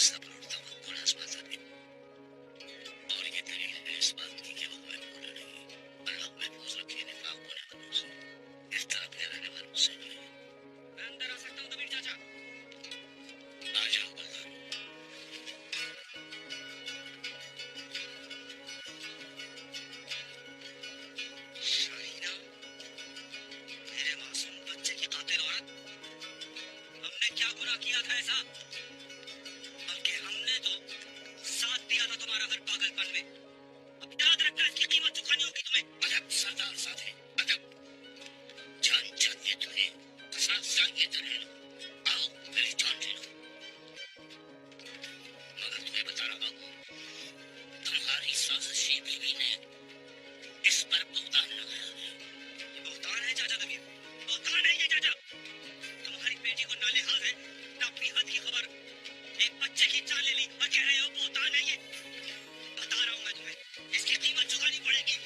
सब्र और तवक्कुल आजमाता है। और ये दलील है इस बात की कि वो महफूज नहीं, अल्लाह महफूज रखे निफाक होने वालों से, इस तरह के रहने वालों से नहीं। मैं अंदर आ सकता हूँ कबीर चाचा? आ जाओ बल्ला। शाहीना, मेरे मासूम बच्चे की कातिल औरत, हमने क्या गुनाह किया था ऐसा? बल्कि हमने तो साथ दिया था तुम्हारा हर पागलपन में। अब याद रखना, इसकी कीमत चुकानी होगी तुम्हें। अदब सरदार साथे, अदब। जान चाहिए तुम्हें, कसरत चाहिए तो ले लो। आओ मेरी जान ले लो। मगर तुम्हें बता रहा हूँ, तुम्हारी साजिशी बीवी ने इस पर बहुतान लगाया है। ये बहुतान है चाचा कबीर, बहुतान है ये चाचा। तुम्हारी बेटी को ना लिहाज है, ना अपनी हद की खबर, एक बच्चे की जान ले ली और कह रहे हो बहुतान है ये। बता रहा हूँ मैं तुम्हें, इसकी कीमत चुकानी पड़ेगी।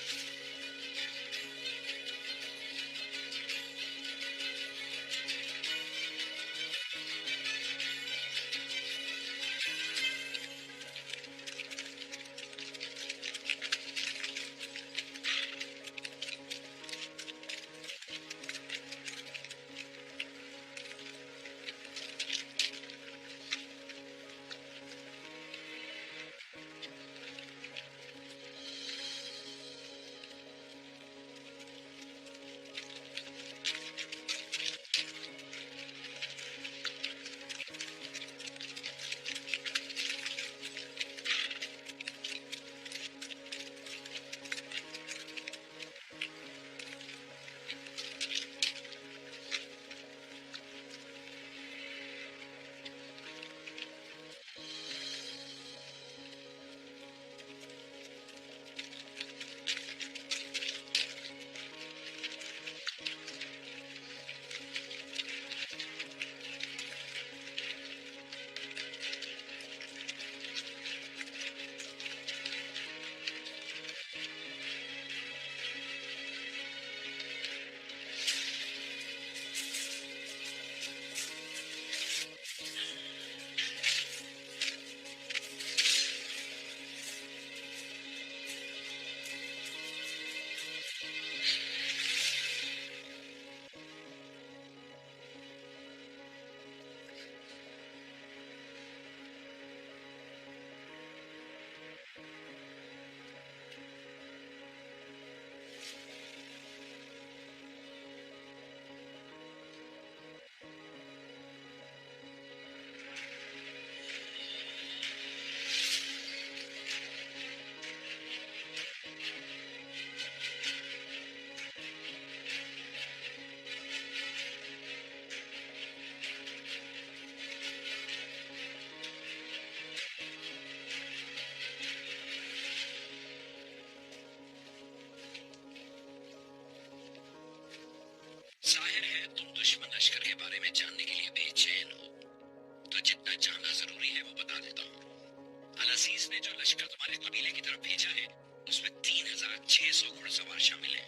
जाहिर है तुम दुश्मन लश्कर के बारे में जानने के लिए बेचैन हो, तो जितना जानना जरूरी है वो बता देता हूँ। अल-अजीज ने जो लश्कर तुम्हारे कबीले की तरफ भेजा है, उसमें 3600 घुड़सवार शामिल हैं।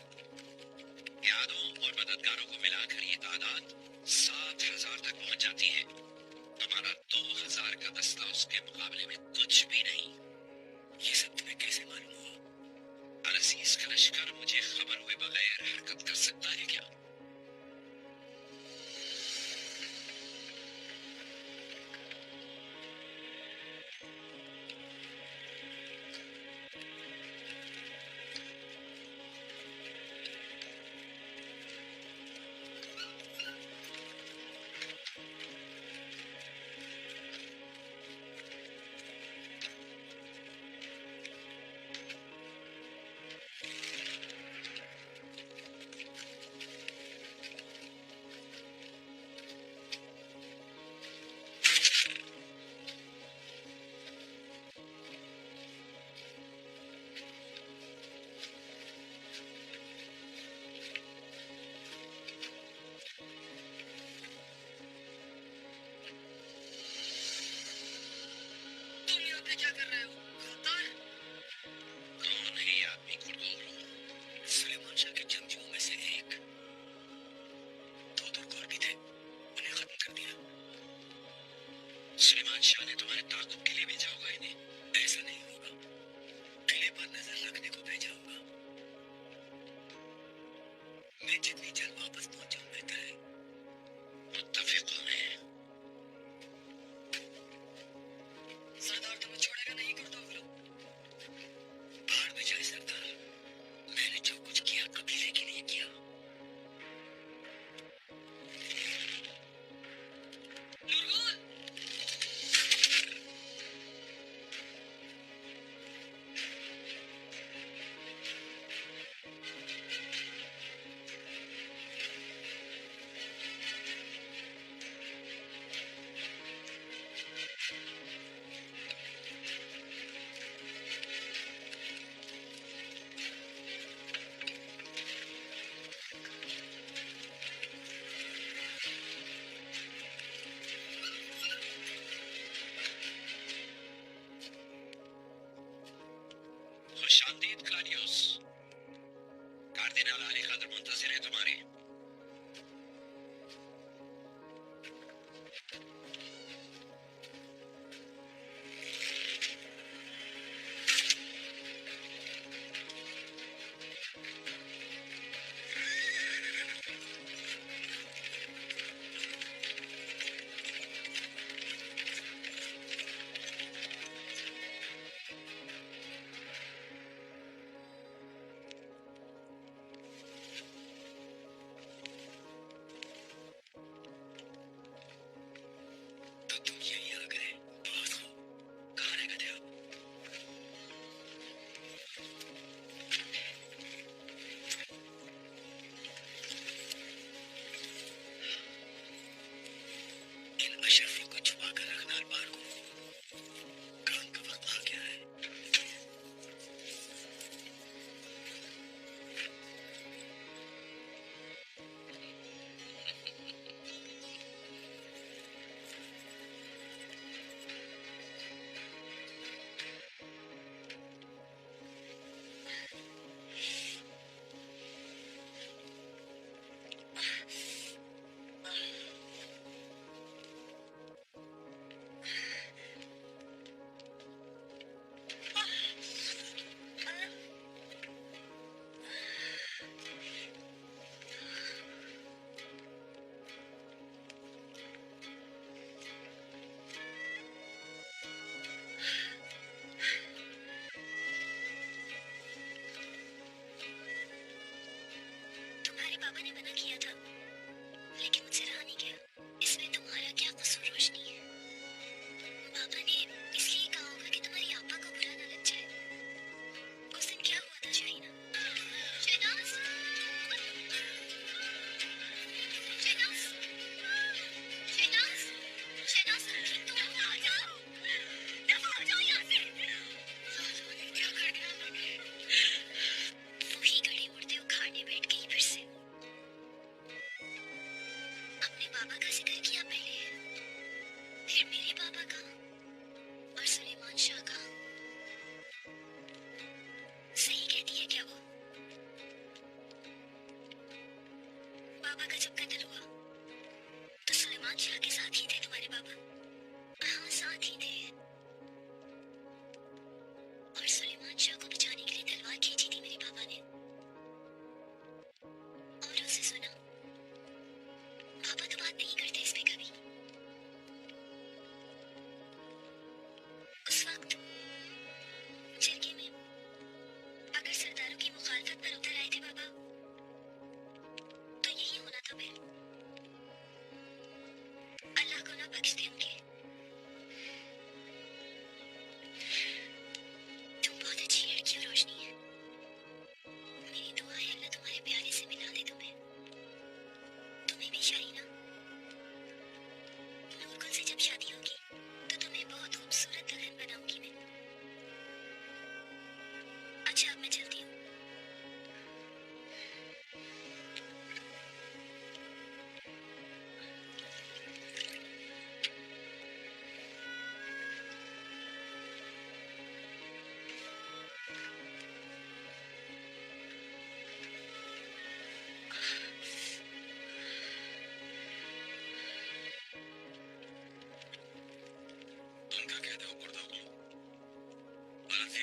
प्यादों और मददगारों को मिलाकर ये तादाद 7000 तक पहुंच जाती है। तुम्हारा 2000 का दस्ता उसके मुकाबले में कुछ भी नहीं। ये सब तुम्हें कैसे मालूम हुआ? अल-अजीज का लश्कर मुझे खबर हुए बगैर हरकत कर सकता है क्या? के लिए भेजा होगा इन्हें। ऐसा नहीं होगा, किले पर नजर रखने को भेजा होगा। मैं जितनी जल्द वापस पहुंचाऊं बेहतर है। मुत्तफिक हूं मैं। सरदार तुम्हें छोड़ेगा नहीं, गुरदोगलो। भाड़ में जाए सरदार, मैंने जो कुछ किया कबीले के लिए किया। नूरगुल! खुशामदीद क्लाडियोस। कार्दिनाल आली कदर मुंतजिर है तुम्हारे।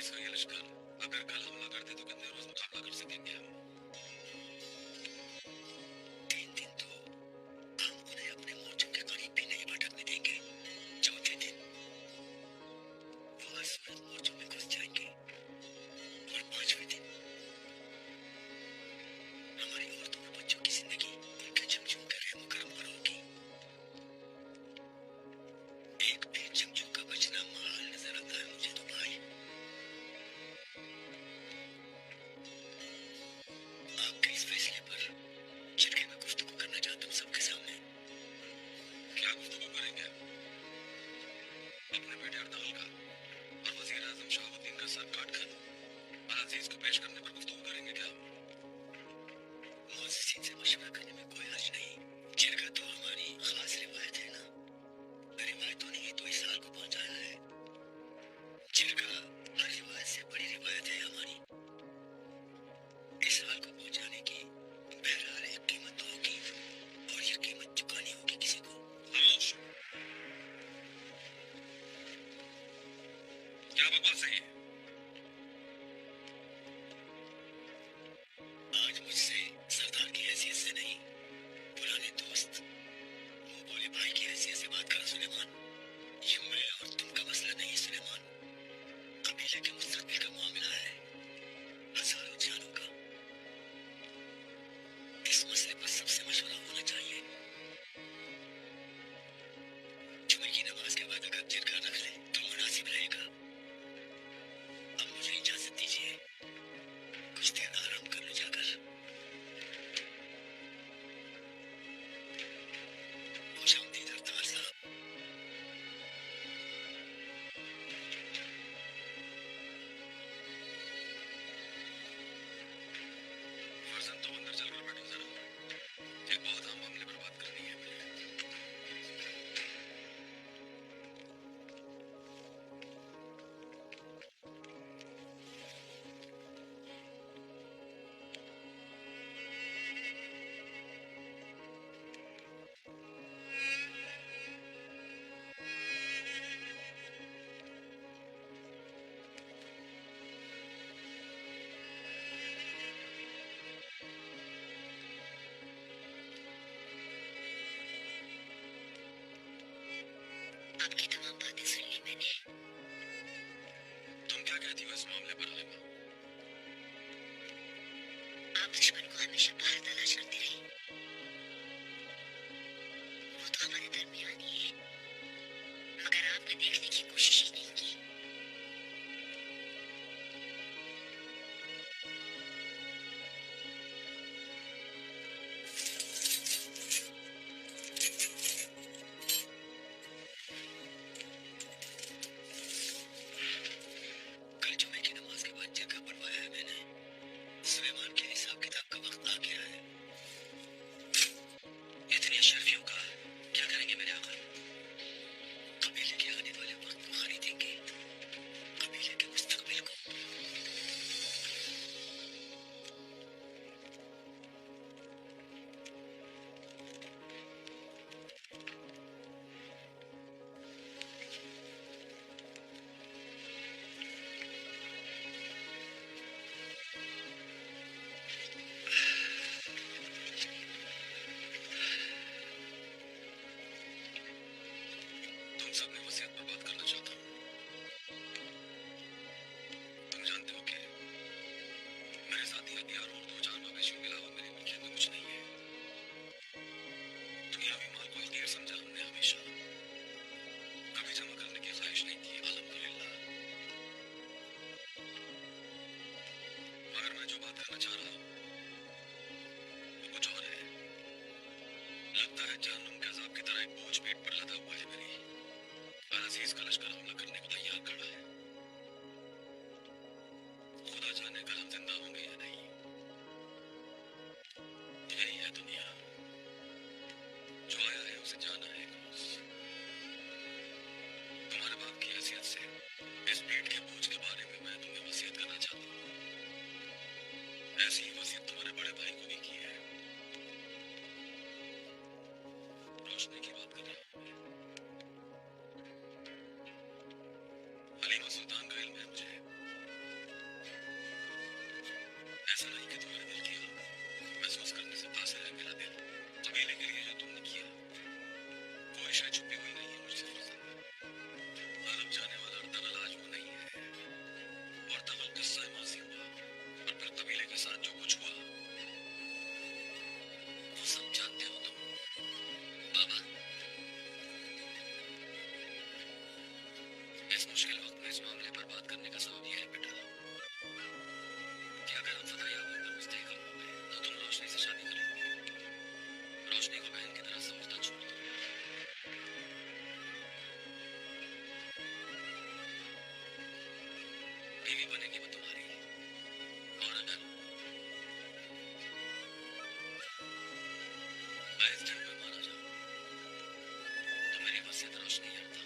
अलाजीज का ये लश्कर अगर कल हमला कर दे तो कितने रोज मुकाबला कर सकेंगे हम? 3 दिन तो हम उन्हें अपने मोर्चों के करीब भी नहीं भटकने देंगे। चौथे दिन वो असुरत मोर्चों में घुस जाएंगे और 5वें दिन हमारी औरतों और बच्चों की जिंदगी उनके जंगजुओं के रहम करम पर होगी। एक भी जंगजू का बचना महाल नजर आता है मुझे तो भाई। आपके इस फैसले पर चिरके में गुफ्तगू करना चाहता हूँ सबके सामने। क्या गुफ्तगू करेंगे? अपने बेटे अर्ताल का और वजीर आजम शहाबुद्दीन का सर काट कर अलाजीज को पेश करने पर गुफ्तगू करेंगे क्या? मुअज़्ज़िज़ीन से मशवरा करने में कोई हर्ज नहीं। चिरका तो हमारी खास रिवायत है ना। रिवायतों ने ही तो इस हाल को पहुंचाया है। चिरका हर रिवायत से बड़ी रिवायत है हमारी। इस हाल को पहुंचाने की बहरहाल एक कीमत तो होगी और ये कीमत चुकानी होगी किसी को। खामोश! क्या बकवास है ये? आज मुझसे सरदार की हैसियत से नहीं, पुराने दोस्त मुंह बोले भाई की हैसियत से बात करो सुलेमान। ये मैं और तुम का मसला नहीं सुलेमान, कबीले के मुस्तकबिल का मामला है, हजारों जानों का। इस मसले पर सबसे मशवरा होना चाहिए। जुमे की नमाज के बाद अगर जिरका रख ले तो मुनासिब रहेगा। अब मुझे इजाजत दीजिए, कुछ देर आराम कर लो जाकर। खुशामदीद अरताल साहब। फर्जंद तो अंदर चलकर बैठो जरा, एक बहुत अहम मामले पर बात करनी है मुझे। आपकी तमाम बातें सुन ली मैंने। तुम क्या कहती हो इस मामले पर हालिमा? आप दुश्मन को हमेशा बाहर तलाश करती रही, वो तो हमारे दरमियान ही है, मगर आपने देखने की कोशिश ही नहीं की। कल जुमे की नमाज के बाद जिरका बनवाया है मैंने। सुलेमान के हिसाब किताब का वक्त आ गया है। इतनी अशरफियों का क्या करेंगे मेरे आका? कबीले के आने वाले वक्त को खरीदेंगे, कबीले के मुस्तकबिल को। तुम सबने वसीयत पर बात करना चाहता हूँ। तुम जानते हो कि मेरे साथी हथियार और 2-4 मवेशियों के अलावा मेरी मिल्कियत में कुछ नहीं है। दुनियावी माल को हकीर समझा हमने हमेशा, कभी जमा करने की ख्वाहिश नहीं थी अल्हम्दुलिल्लाह। मगर मैं जो बात करना चाह रहा हूँ वो कुछ और है। लगता है जहन्नुम के अजाब की तरह एक बोझ पेट पर लदा हुआ है मेरी। अलाजीज का लश्कर हमला करने को तैयार खड़ा है। खुदा जाने कल हम जिंदा होंगे या नहीं। यही है दुनिया, जो आया है उसे जाना है एक रोज। तुम्हारे बाप की हैसियत से इस पेट के बोझ के बारे में मैं तुम्हें वसीयत करना चाहता हूँ। ऐसी रोशनी हरता।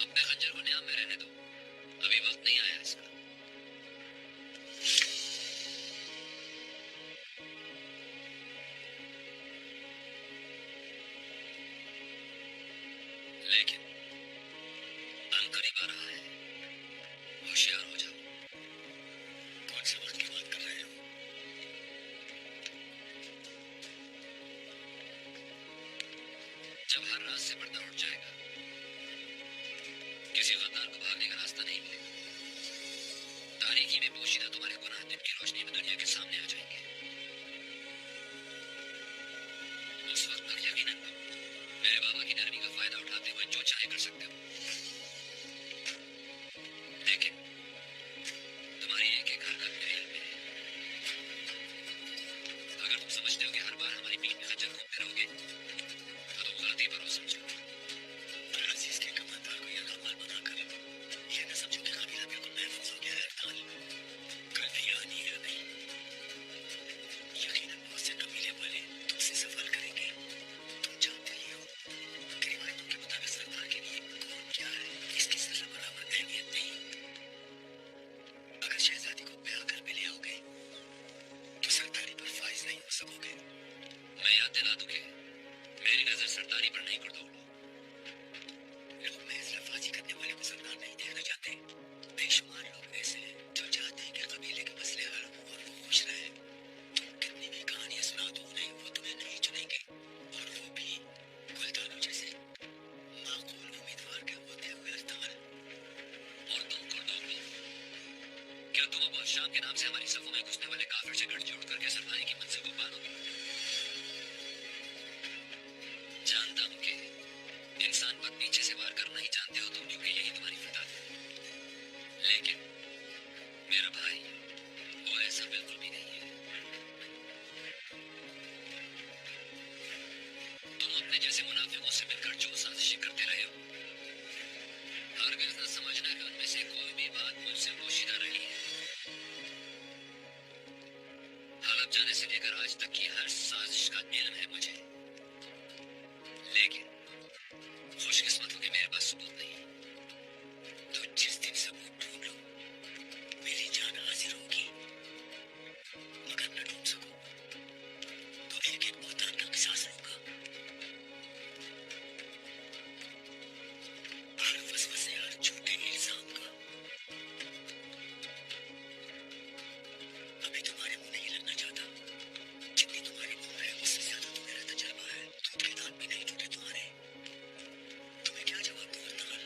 अपने खंजर को न्याम में रहने दो, अभी वक्त नहीं आया इसका। लेकिन अंत करीब आ रहा है, होशियार हो जाओ। कौन से वक्त की बात कर रहे हो? जब हर रात से पर्दा उठ जाएगा, किसी गद्दार को भागने का रास्ता नहीं मिलेगा, तारीकी में पोशीदा तुम्हारे गुनाह दिन की रोशनी में दुनिया के सामने आ जाएंगे। उस वक्त तक यकीनन तुम मेरे बाबा की नरमी का फायदा उठाते हुए जो चाहे कर सकते हो। लेकिन तुम्हारी एक एक हरकत मेरे इल्म में है। अगर तुम समझते हो कि हर बार हमारी पीठ में खंजर घूमते रहोगे, तो तुम गलती पर हो समझो। अजीज के कमांडर को यह अमाल बनाकर ये न समझो कि कबीला बिल्कुल महफूज हो गया है। अर्थाल कल नहीं आनी है। नहीं, यकीनन बहुत से कबीले वाले तुमसे सवाल करेंगे। तुम जानते ही हो कि रिवायतों के मुताबिक सरदार के लिए कौन याद दिला दूं कि मेरी नजर सरदारी पर नहीं कुर्दोलो। लोग महज लफाजी करने वाले को सरदार नहीं देखना चाहते। बेशुमार लोग ऐसे हैं जो चाहते हैं कि कबीले के मसले हल हों और वो खुश रहे। तुम कितनी भी कहानियां सुना दो उन्हें, वो तुम्हें नहीं चुनेंगे, और वो भी गुलदानों जैसे माकूल उम्मीदवार के होते हुए अर्थमल। और तुम कुर्दोलो, क्या तुम अब शाम के नाम से हमारी सफों में घुसने वाले काफिर से गठजोड़ करके सरदारी की मंजिल को पालोगे? जानता हूं कि इंसान पर पीछे से वार करना ही जानते हो तुम, क्योंकि यही तुम्हारी फितरत है। लेकिन मेरा भाई वो ऐसा बिल्कुल भी नहीं है। तुम अपने जैसे मुनाफिकों से मिलकर जो साजिशें करते रहे हो, हरगिज़ न समझना कि उनमें से कोई भी बात मुझसे पोशीदा रही है। हलफ जाने से लेकर आज तक की हर साजिश का इल्म है मुझे, लेकिन खुशकिस्मत हो कि मेरे पास सबूत नहीं। तो जिस दिन सबूत ढूंढ लो, मेरी जान हाजिर होगी। मगर न ढूंढ सको तो एक एक मोहताज का किसास लूंगा। हर वसवसे, हर झूठे इल्जाम का। अभी तुम्हारे मुंह नहीं लगना चाहता। जितनी तुम्हारी उम्र है उससे ज्यादा तो मेरा तजर्बा है। दूध के दांत भी नहीं टूटे तुम्हारे। तुम्हें क्या जवाब दूं अर्थमल?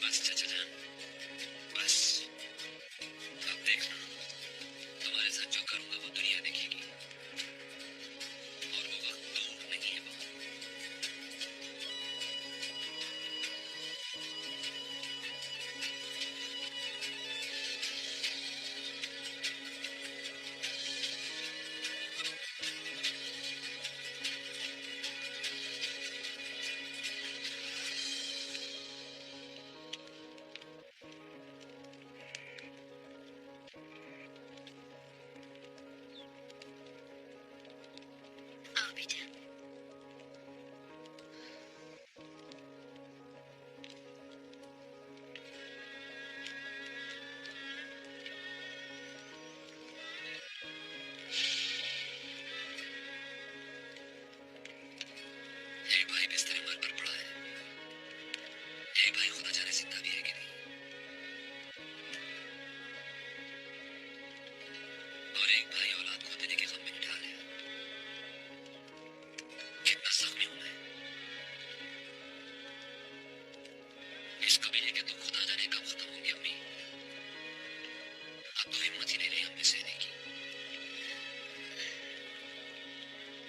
बस चाचा जान, बस अब देखना, तुम्हारे साथ जो करूंगा वो दुनिया देखेगी, और वो वक्त दूर नहीं है। वो आओ बेटा। एक भाई बिस्तर मर पर पड़ा है, एक भाई खुदा जाने जिंदा भी है कि नहीं, और एक भाई औलाद खो देने के गम में निठार है। कितना जख्मी हूं मैं। इस कबीले के तो खुदा जाने कब खत्म होंगे अम्मी। अब तो हिम्मत ही नहीं रही हम में सहने की।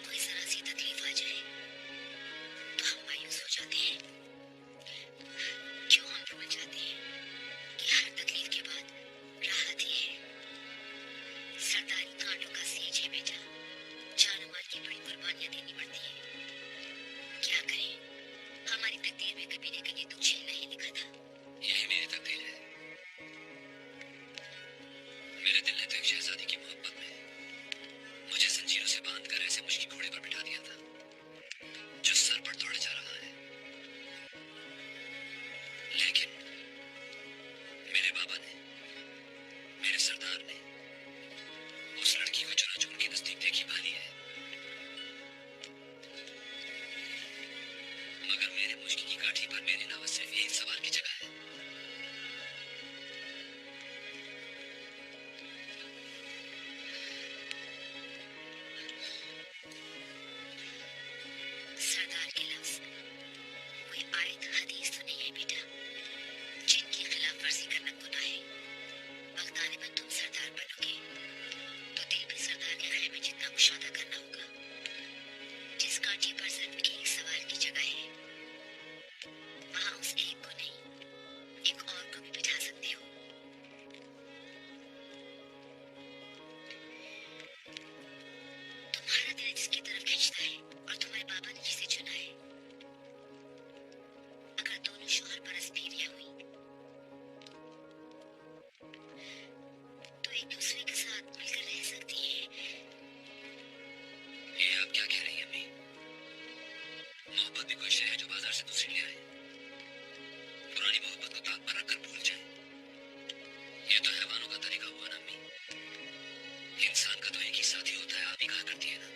कोई जरा सी तकलीफ आ जाए तो हम मायूस हो जाते हैं। क्यों हम भूल जाते हैं कि हर तकलीफ के बाद राहत ही है। सरदारी कांटों का सींच है बेटा। जान माल की बड़ी कुर्बानियां देनी पड़ती है। क्या करें, हमारी तकदीर में कभी न कभी तो छिल नहीं लिखा था। यही मेरी तकदीर है। मेरे दिल ने तो एक शहजादी की मोहब्बत में मुझे जंजीरों से बांधकर ऐसे मुश्किल घोड़े पर बिठा दिया था जो सर पर दौड़े जा रहा है। लेकिन मेरे बाबा ने, मेरे सरदार ने उस लड़की को चुना चुन के नजदीक देखी भाली है। मगर मेरे मुश्किल की काठी पर मेरे अलावा सिर्फ एक सवाल की जगह है। सरदार के लफ्ज कोई आयत हदीस तो नहीं है बेटा जिनकी खिलाफ वर्जी करना गुनाह है। वक्त आने पर तुम सरदार बनोगे तो दिल भी सरदार के ख्याल में जितना मुशादा करना होगा। जिस कांटे पर सिर्फ एक सवाल की जगह है, वहां उस एक को नहीं, एक और को भी बिठा सकते हो। तुम्हारा दिल जिसकी तरफ खींचता है और तुम्हारे बाबा ने जिसे चुना है, अगर दोनों शोहर परस पीरियां हुई तो एक दूसरे के साथ मिलकर रह सकती है। ये आप क्या कह रही हैं अम्मी? मोहब्बत भी कोई शय है जो बाजार से दूसरी ले आए? पुरानी मोहब्बत को ताक पर रखकर भूल जाए? ये तो हैवानों का तरीका हुआ ना अम्मी। इंसान का तो एक ही साथी होता है, आप ही कहा करती है ना।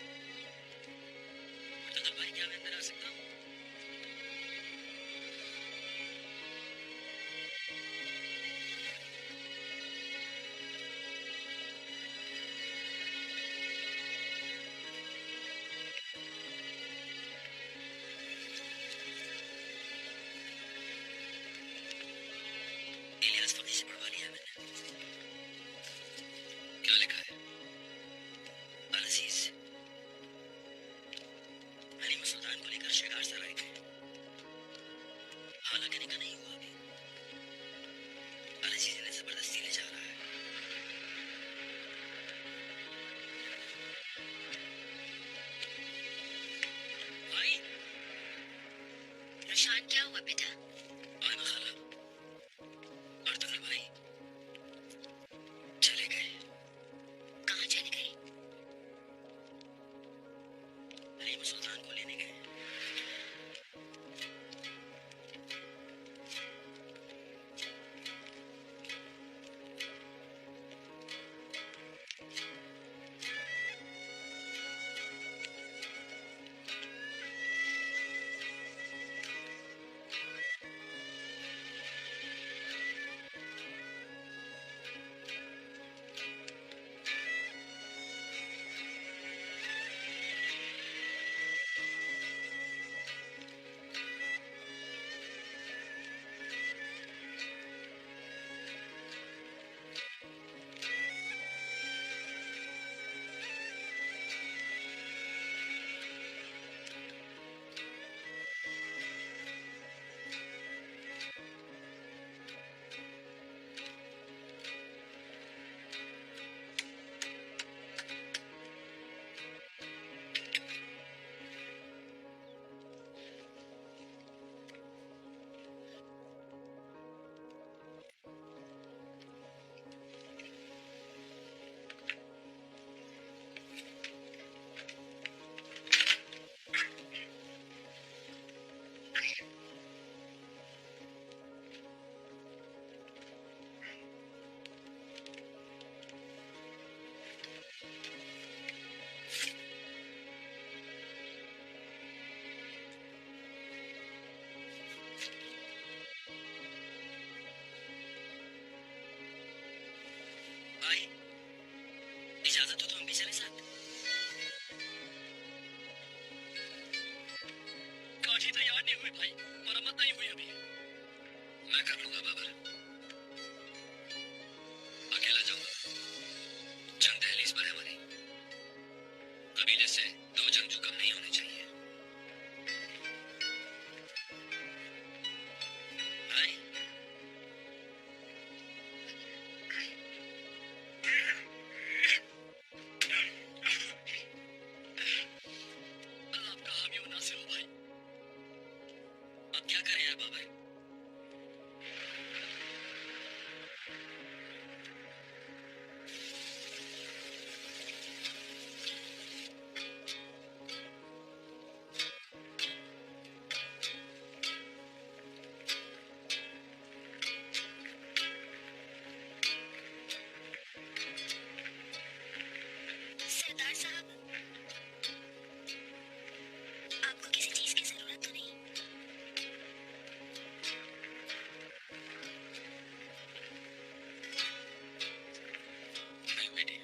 हुआ बेटा? आना खाला और तगड़ भाई चले गए। कहाँ चले गए? हलीम सुल्तान को लेने गए। भाई इजाजत हो तो हम भी चले साथ। गाड़ी तैयार नहीं हुई भाई, मरम्मत नहीं हुई अभी। मैं कर लूंगा बाबर, अकेला जाऊंगा। जंग दहलीज पर है हमारी। कबीले से 2 जंगजू कम नहीं होने चाहिए। भाई अल्लाह आपका हामी और नासिर हो भाई। अब क्या करें यार बाबर? सरदार साहब, आपको किसी चीज की जरूरत तो नहीं? नहीं बेटी,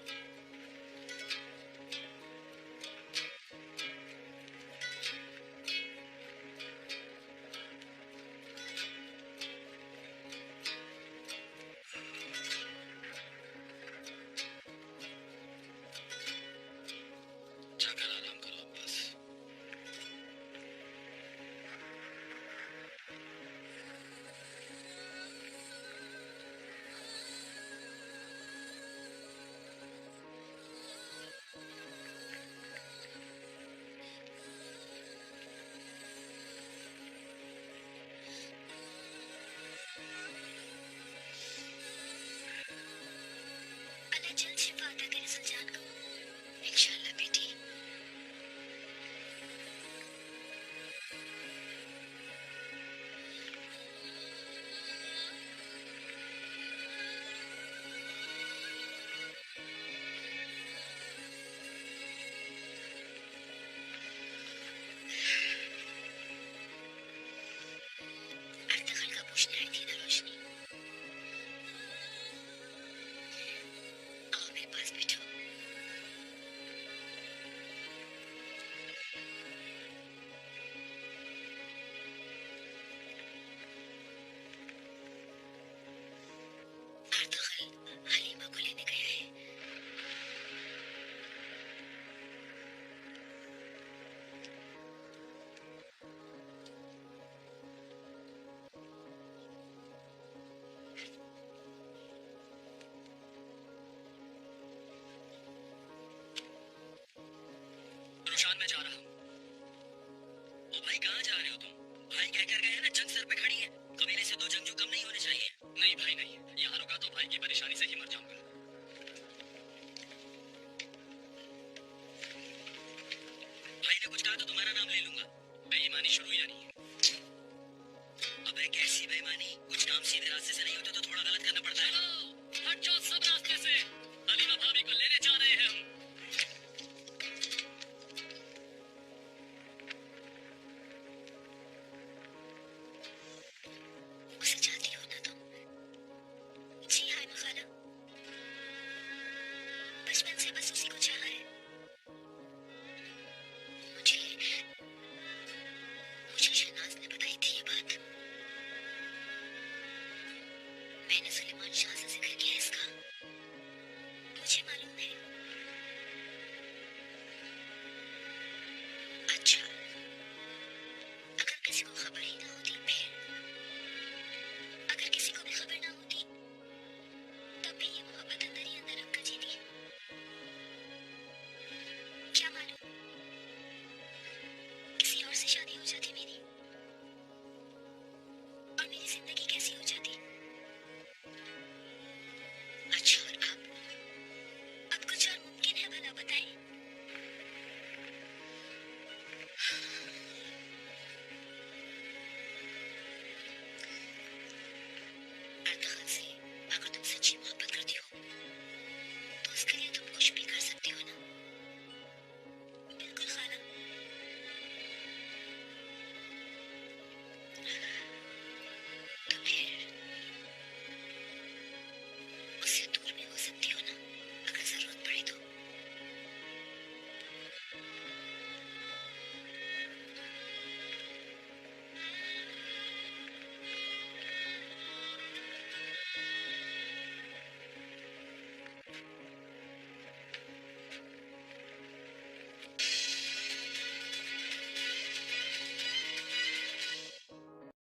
जाकर आराम करो अब बस। अल्लाह जल्द शिफा अता करे सुल्तान को। इंशाल्लाह बेटी। अर्तगल का पूछने आई थी ना रोशनी? आओ मेरे पास बैठो। अर्तगल हलीमा को लेने गया है। रुशान मैं जा रहा हूँ। ओ भाई कहाँ जा रहे हो तुम? भाई कह कर गए हैं ना जंग सर पे शुरू ही जानी है। अबे कैसी बेईमानी, कुछ काम सीधे रास्ते से नहीं होते तो थोड़ा गलत करना पड़ता है। हट जाओ सब